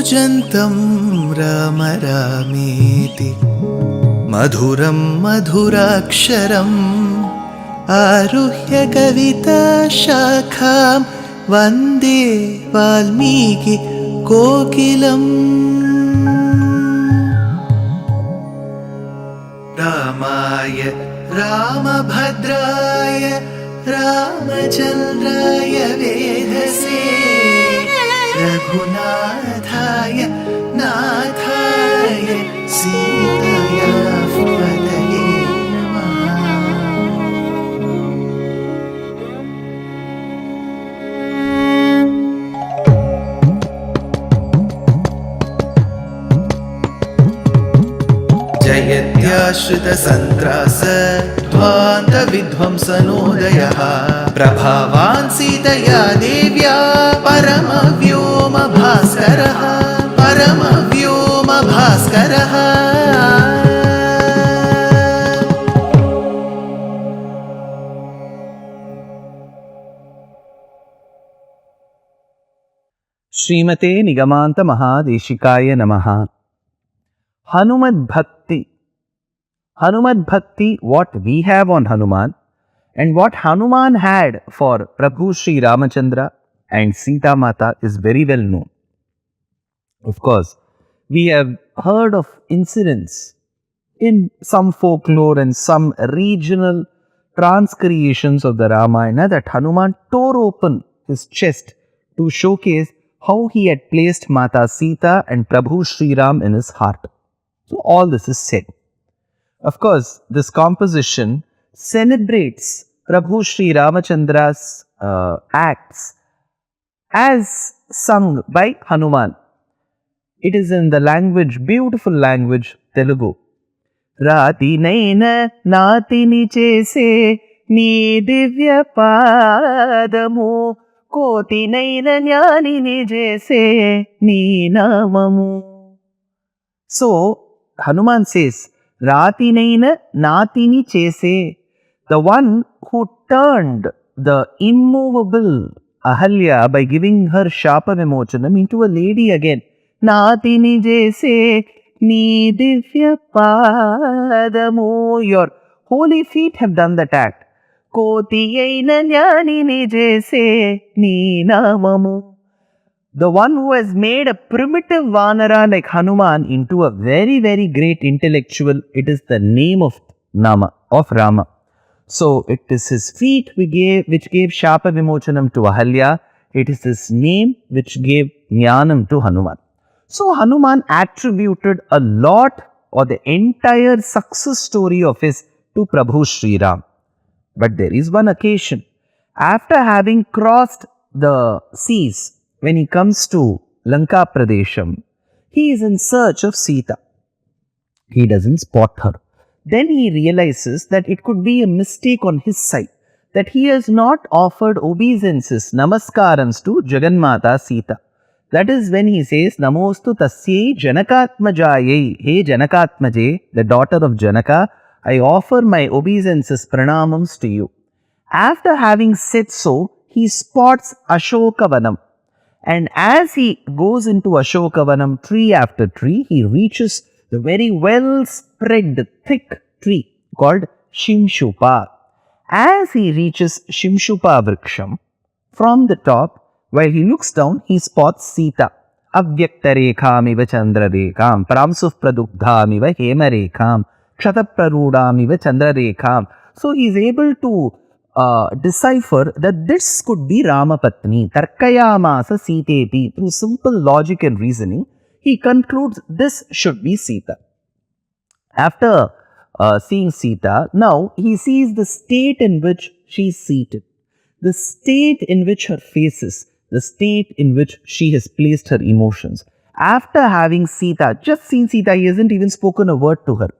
कूजन्तं राम रामेति मधुरं मधुराक्षरम् आरुह्य कविताशाखां वन्दे वाल्मीकि कोकिलम्। रामाय रामभद्राय रामचन्द्राय वेधसे रघुनाथाय नाथाय सीताया पतये नमः। जयत्याश्रितसन्त्रास ध्वान्तविध्वंसनोदयः प्रभावान् सीतया देव्या परमव्योमभास्करः परमव्योमभास्करः। श्रीमते निगमान्त महादेशिकाय नमः। Hanuman Bhakti. Hanuman Bhakti, what we have on Hanuman and what Hanuman had for Prabhu Sri Ramachandra and Sita Mata is very well known. Of course, we have heard of incidents in some folklore and some regional transcreations of the Ramayana that Hanuman tore open his chest to showcase how he had placed Mata Sita and Prabhu Sri Ram in his heart. So all this is said. Of course, this composition celebrates Prabhu Sri Ramachandra's acts as sung by Hanuman. It is in the language, beautiful language, Telugu. Rati naina natini chese ni divya padamu koti naina jnanini jese ni namamu. So, Hanuman says, Rati naina natini chese, the one who turned the immovable Ahalya by giving her Shapa Vimochanam into a lady again. Natini jese ni divya padamu, your holy feet have done that act. Koti yaina jnanini jese ni namamu. The one who has made a primitive Vanara like Hanuman into a very, very great intellectual, it is the name of Rama. So, it is his feet which gave Shapa Vimochanam to Ahalya. It is his name which gave Jnanam to Hanuman. So, Hanuman attributed a lot or the entire success story of his to Prabhu Sri Ram. But there is one occasion. After having crossed the seas, when he comes to Lanka Pradesham, he is in search of Sita. He doesn't spot her. Then he realizes that it could be a mistake on his side, that he has not offered obeisances, namaskarams to Jagannatha Sita. That is when he says, Namostu tasyai janakatmajayai. Hey Janakatmaje, the daughter of Janaka, I offer my obeisances, pranamams to you. After having said so, he spots Ashokavanam. And as he goes into Ashokavanam tree after tree, he reaches the very well spread thick tree called Shimshupa. As he reaches Shimshupa Vriksham, from the top, while he looks down, he spots Sita. Avyakta rekhamiva chandra rekham, pramsuf pradugdhamiva hema rekham, kshatraprarudamiva chandra rekham. So he is able to decipher that this could be Ramapatni, Tarkayamasa Siteti. Through simple logic and reasoning, he concludes this should be Sita. After seeing Sita, now he sees the state in which she is seated, the state in which her face is, the state in which she has placed her emotions. After having Sita, just seen Sita, he hasn't even spoken a word to her.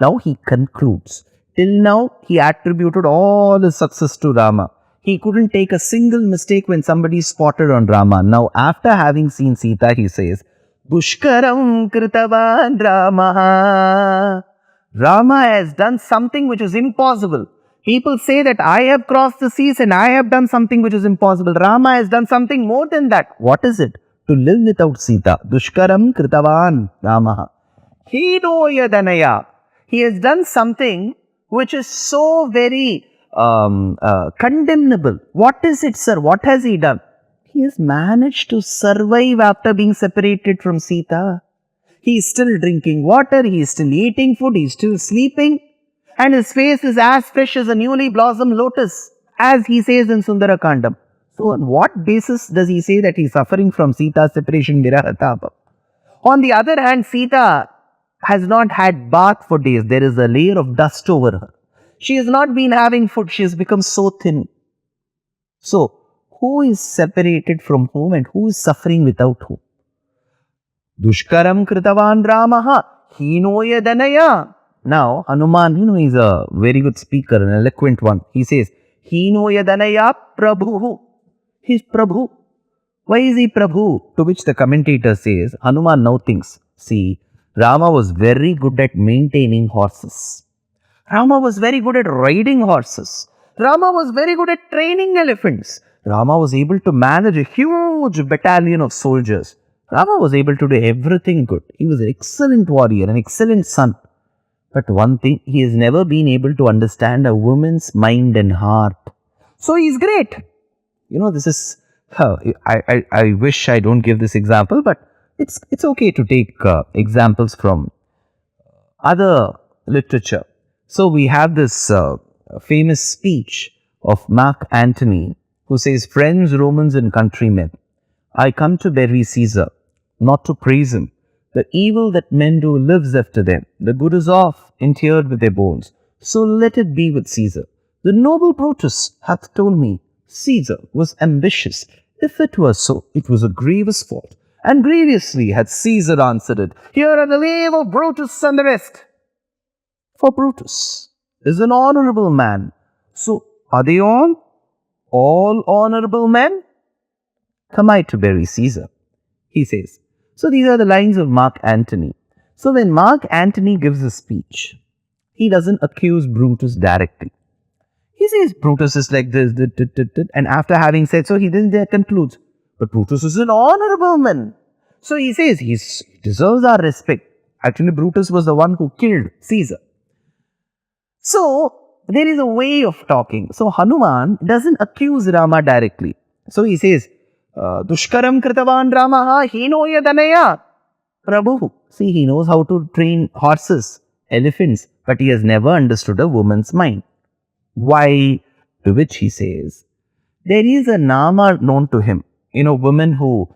Now he concludes. Till now, he attributed all his success to Rama. He couldn't take a single mistake when somebody spotted on Rama. Now, after having seen Sita, he says, Dushkaram kritavan Rama. Rama has done something which is impossible. People say that I have crossed the seas and I have done something which is impossible. Rama has done something more than that. What is it? to live without Sita. Dushkaram kritavan Ramaha. Hinoya Danaya. He has done something which is so very condemnable. What is it, sir? What has he done? He has managed to survive after being separated from Sita. He is still drinking water, he is still eating food, he is still sleeping, and his face is as fresh as a newly blossomed lotus, as he says in Sundara Kandam. So, on what basis does he say that he is suffering from Sita's separation, Virahatapa? On the other hand, Sita has not had bath for days. There is a layer of dust over her. She has not been having food. She has become so thin. So, who is separated from whom and who is suffering without whom? Dushkaram kritavan Ramaha hinoya danaya. Now, Hanuman, is a very good speaker, an eloquent one. He says, hinoya danaya prabhu. He's Prabhu. Why is he Prabhu? To which the commentator says, Hanuman now thinks, see, Rama was very good at maintaining horses. Rama was very good at riding horses. Rama was very good at training elephants. Rama was able to manage a huge battalion of soldiers. Rama was able to do everything good. He was an excellent warrior, an excellent son. But one thing, he has never been able to understand a woman's mind and heart. So he is great. This is, I wish I don't give this example, but it's okay to take examples from other literature. So we have this famous speech of Mark Antony, who says, friends, Romans and countrymen, I come to bury Caesar, not to praise him. The evil that men do lives after them. The good is off, interred with their bones. So let it be with Caesar. The noble Brutus hath told me, Caesar was ambitious. If it were so, it was a grievous fault. And grievously had Caesar answered it. Here are the leave of Brutus and the rest. For Brutus is an honorable man. So, are they all honorable men? Come I to bury Caesar, he says. So, these are the lines of Mark Antony. So, when Mark Antony gives a speech, he doesn't accuse Brutus directly. He says Brutus is like this, and after having said so, he then concludes, but Brutus is an honorable man. So, he says he deserves our respect. Actually, Brutus was the one who killed Caesar. So, there is a way of talking. So, Hanuman doesn't accuse Rama directly. So, he says, Dushkaram kritavan Ramaha hinoya danaya Prabhu. See, he knows how to train horses, elephants, but he has never understood a woman's mind. Why? To which he says, there is a nama known to him. Women who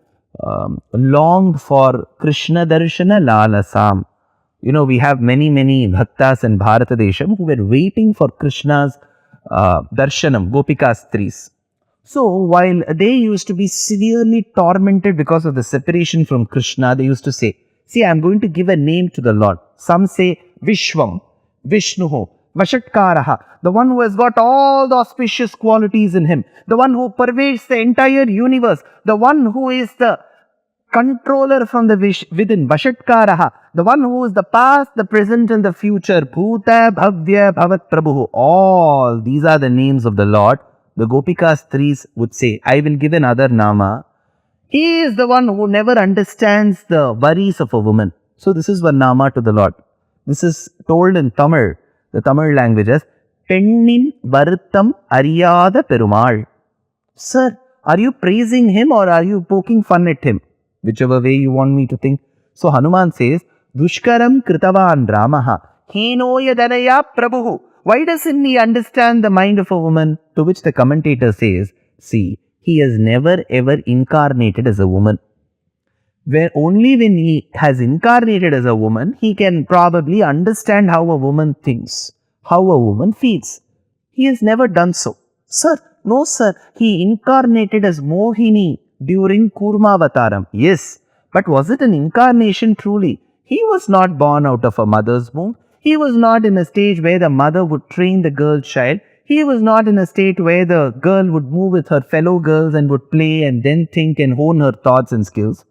longed for Krishna Darshana Lalasam. We have many bhaktas in Bharata Desham who were waiting for Krishna's darshanam, Gopika Stris. So, while they used to be severely tormented because of the separation from Krishna, they used to say, see, I am going to give a name to the Lord. Some say Vishwam, Vishnuho, Vashatkaraha, the one who has got all the auspicious qualities in him, the one who pervades the entire universe, the one who is the controller from the within, Vashatkaraha, the one who is the past, the present and the future, Bhuta, Bhavya, Bhavat, Prabhu. All these are the names of the Lord. The Gopika Stris would say, I will give another nama. He is the one who never understands the worries of a woman. So this is one nama to the Lord. This is told in Tamil, the Tamil language as Pennin Varuttam Ariyada Perumal. Sir, are you praising him or are you poking fun at him? Whichever way you want me to think. So Hanuman says, Dushkaram kritavan Ramaha hinoya danaya Prabhu. Why doesn't he understand the mind of a woman? To which the commentator says, see, he has never ever incarnated as a woman. Where only when he has incarnated as a woman, he can probably understand how a woman thinks, how a woman feels. He has never done so. Sir, no sir, he incarnated as Mohini during Kurmavataram. Yes, but was it an incarnation truly? He was not born out of a mother's womb. He was not in a stage where the mother would train the girl child. He was not in a state where the girl would move with her fellow girls and would play and then think and hone her thoughts and skills.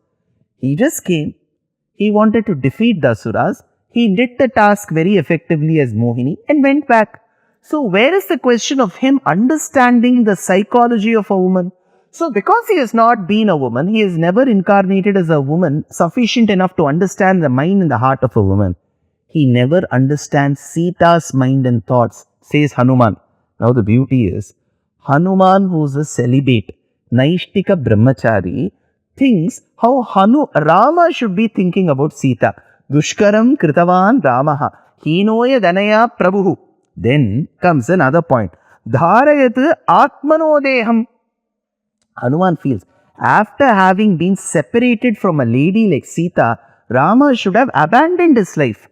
He just came. He wanted to defeat the Asuras. He did the task very effectively as Mohini and went back. So where is the question of him understanding the psychology of a woman? So because he has not been a woman, he has never incarnated as a woman sufficient enough to understand the mind and the heart of a woman. He never understands Sita's mind and thoughts, says Hanuman. Now the beauty is, Hanuman, who is a celibate, Naishtika Brahmachari, thinks how Rama should be thinking about Sita. Dushkaram kritavan Ramaha, hinoya danaya prabhu. Then comes another point. Dharayat atmanodeham. Hanuman feels, after having been separated from a lady like Sita, Rama should have abandoned his life.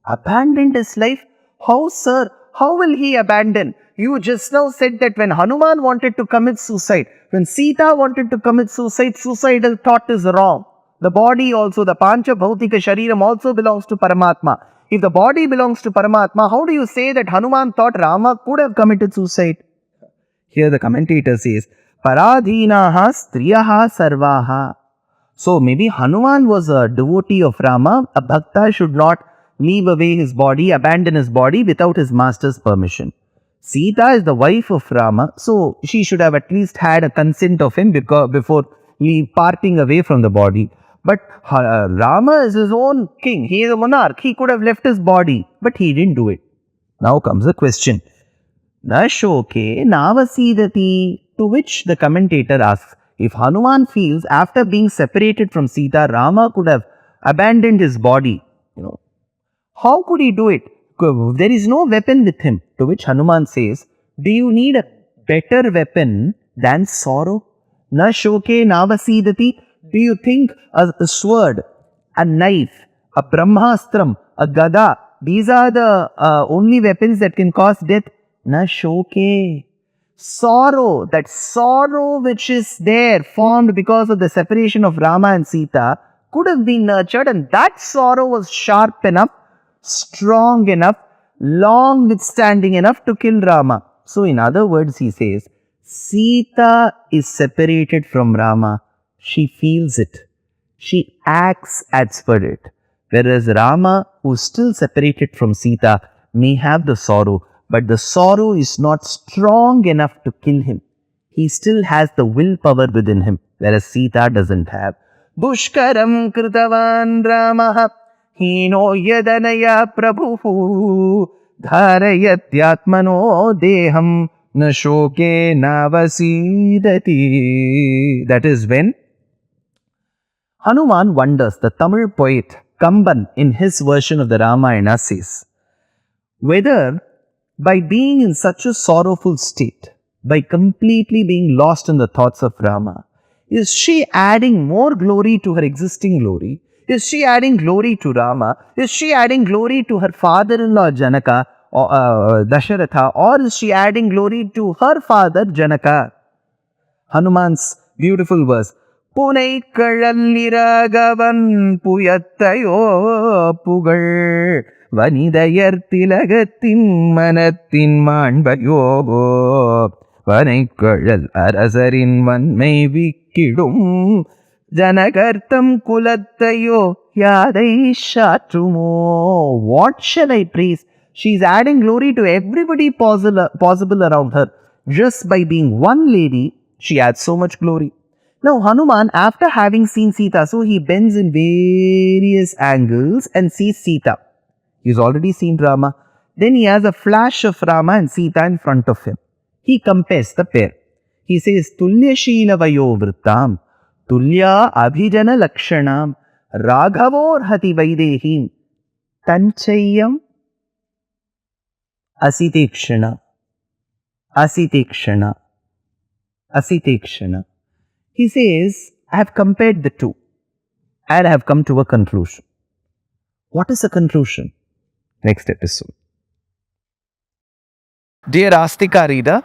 Abandoned his life? How, sir? How will he abandon? You just now said that when Hanuman wanted to commit suicide, when Sita wanted to commit suicide, suicidal thought is wrong. The body also, the Pancha Bhautika Shariram also belongs to Paramatma. If the body belongs to Paramatma, how do you say that Hanuman thought Rama could have committed suicide? Here the commentator says, Paradhinaha striyaha sarvaha. So maybe Hanuman was a devotee of Rama. A bhakta should not leave away his body, abandon his body without his master's permission. Sita is the wife of Rama, so she should have at least had a consent of him before parting away from the body. But Rama is his own king. He is a monarch. He could have left his body, but he didn't do it. Now comes the question. Na shoke navasidati, to which the commentator asks, if Hanuman feels after being separated from Sita, Rama could have abandoned his body, how could he do it? There is no weapon with him. To which Hanuman says, do you need a better weapon than sorrow? Na shoke navasidati. Do you think a sword, a knife, a brahmastram, a gada, these are the only weapons that can cause death? Na shoke. Sorrow, that sorrow which is there, formed because of the separation of Rama and Sita, could have been nurtured, and that sorrow was sharp enough, strong enough, long withstanding enough to kill Rama. So in other words, he says, Sita is separated from Rama. She feels it. She acts as per it. Whereas Rama, who is still separated from Sita, may have the sorrow, but the sorrow is not strong enough to kill him. He still has the willpower within him, whereas Sita doesn't have. Dushkaram kritavan Ramaha, hino yadanaya prabhu, dharayatyatmano deham, na shoke navasidati. That is when Hanuman wonders. The Tamil poet Kamban, in his version of the Ramayana, says, whether by being in such a sorrowful state, by completely being lost in the thoughts of Rama, is she adding more glory to her existing glory? Is she adding glory to Rama? Is she adding glory to her father-in-law Janaka, or Dasharatha, or is she adding glory to her father Janaka? Hanuman's beautiful verse. Punai Kalalliragavan Puyattayo Pugal Vanidayar Tilagatin Manatin Manbayo Vanai Kalal Arasarin Vanmai Vikidum Janakartam Kulattayo Yadai Shatrumo. What shall I praise? She is adding glory to everybody possible around her. Just by being one lady, she adds so much glory. Now Hanuman, after having seen Sita, so he bends in various angles and sees Sita. He's already seen Rama. Then he has a flash of Rama and Sita in front of him. He compares the pair. He says, Tulya Sheela Vayo Vrittam, Tulya Abhijana Lakshanam, Raghavor Hati Vaidehim, Tanchayam Asitekshana, Asitekshana, Asitekshana. He says, I have compared the two and I have come to a conclusion. What is the conclusion? Next episode. Dear Astika reader,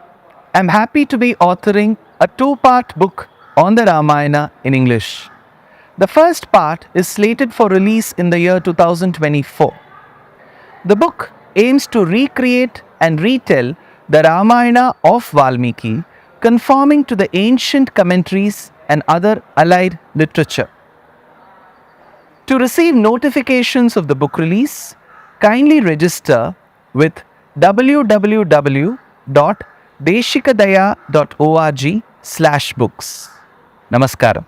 I am happy to be authoring a 2-part book on the Ramayana in English. The first part is slated for release in the year 2024. The book aims to recreate and retell the Ramayana of Valmiki, conforming to the ancient commentaries and other allied literature. To receive notifications of the book release, kindly register with www.deshikadaya.org books. Namaskaram.